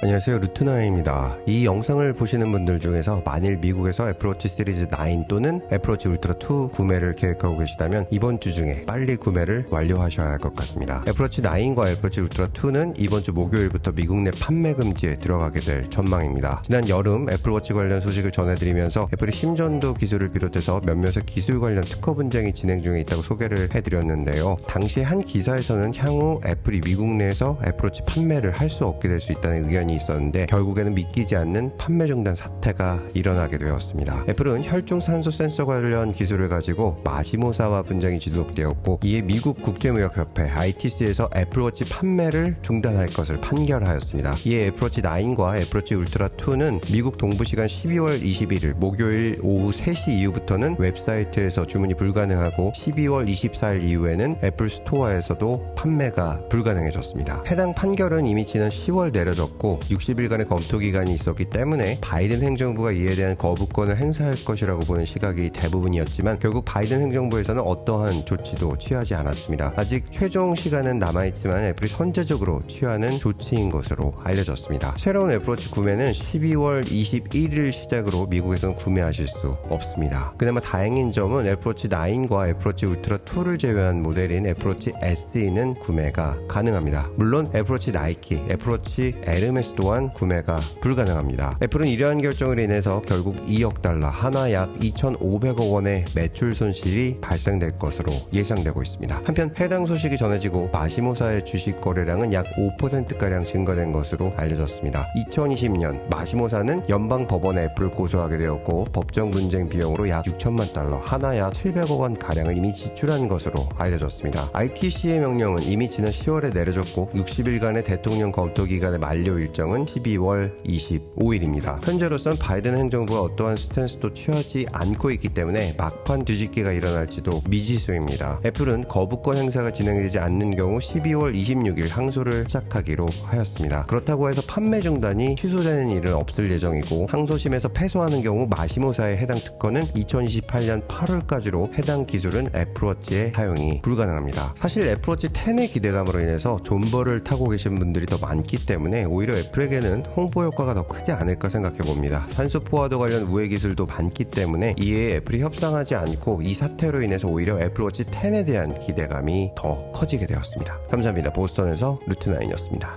안녕하세요, 루트나인입니다. 이 영상을 보시는 분들 중에서 만일 미국에서 애플워치 시리즈 9 또는 애플워치 울트라 2 구매를 계획하고 계시다면 이번 주 중에 빨리 구매를 완료하셔야 할 것 같습니다. 애플워치 9과 애플워치 울트라 2는 이번 주 목요일부터 미국 내 판매 금지에 들어가게 될 전망입니다. 지난 여름 애플워치 관련 소식을 전해드리면서 애플이 심전도 기술을 비롯해서 몇몇의 기술 관련 특허 분쟁이 진행 중에 있다고 소개를 해드렸는데요. 당시 한 기사에서는 향후 애플이 미국 내에서 애플워치 판매를 할 수 없게 될 수 있다는 의견이 있었는데 결국에는 믿기지 않는 판매 중단 사태가 일어나게 되었습니다. 애플은 혈중 산소 센서 관련 기술을 가지고 마시모사와 분쟁이 지속되었고, 이에 미국 국제무역협회 ITC에서 애플워치 판매를 중단할 것을 판결하였습니다. 이에 애플워치 9과 애플워치 울트라 2는 미국 동부시간 12월 21일 목요일 오후 3시 이후부터는 웹사이트에서 주문이 불가능하고 12월 24일 이후에는 애플 스토어에서도 판매가 불가능해졌습니다. 해당 판결은 이미 지난 10월 내려졌고 60일간의 검토 기간이 있었기 때문에 바이든 행정부가 이에 대한 거부권을 행사할 것이라고 보는 시각이 대부분이었지만, 결국 바이든 행정부에서는 어떠한 조치도 취하지 않았습니다. 아직 최종 시간은 남아있지만 애플이 선제적으로 취하는 조치인 것으로 알려졌습니다. 새로운 애플워치 구매는 12월 21일 시작으로 미국에서는 구매하실 수 없습니다. 그나마 다행인 점은 애플워치 9과 애플워치 울트라 2를 제외한 모델인 애플워치 SE는 구매가 가능합니다. 물론 애플워치 나이키, 애플워치 에르메스 또한 구매가 불가능합니다. 애플은 이러한 결정으로 인해서 결국 2억 달러, 하나 약 2,500억 원의 매출 손실이 발생될 것으로 예상되고 있습니다. 한편 해당 소식이 전해지고 마시모사의 주식 거래량은 약 5%가량 증가된 것으로 알려졌습니다. 2020년 마시모사는 연방 법원에 애플을 고소하게 되었고, 법정 분쟁 비용으로 약 6천만 달러, 하나 약 700억 원 가량을 이미 지출한 것으로 알려졌습니다. ITC의 명령은 이미 지난 10월에 내려졌고 60일간의 대통령 검토 기간의 만료 일정은 12월 25일입니다. 현재로선 바이든 행정부가 어떠한 스탠스도 취하지 않고 있기 때문에 막판 뒤집기가 일어날지도 미지수입니다. 애플은 거부권 행사가 진행되지 않는 경우 12월 26일 항소를 시작하기로 하였습니다. 그렇다고 해서 판매 중단이 취소되는 일은 없을 예정이고, 항소심에서 패소하는 경우 마시모사의 해당 특허는 2028년 8월까지로 해당 기술은 애플워치의 사용이 불가능합니다. 사실 애플워치 10의 기대감으로 인해서 존버를 타고 계신 분들이 더 많기 때문에 오히려 애플에게는 홍보 효과가 더 크지 않을까 생각해 봅니다. 산소 포화도 관련 우회 기술도 많기 때문에 이에 애플이 협상하지 않고 이 사태로 인해서 오히려 애플워치 10에 대한 기대감이 더 커지게 되었습니다. 감사합니다. 보스턴에서 루트나인이었습니다.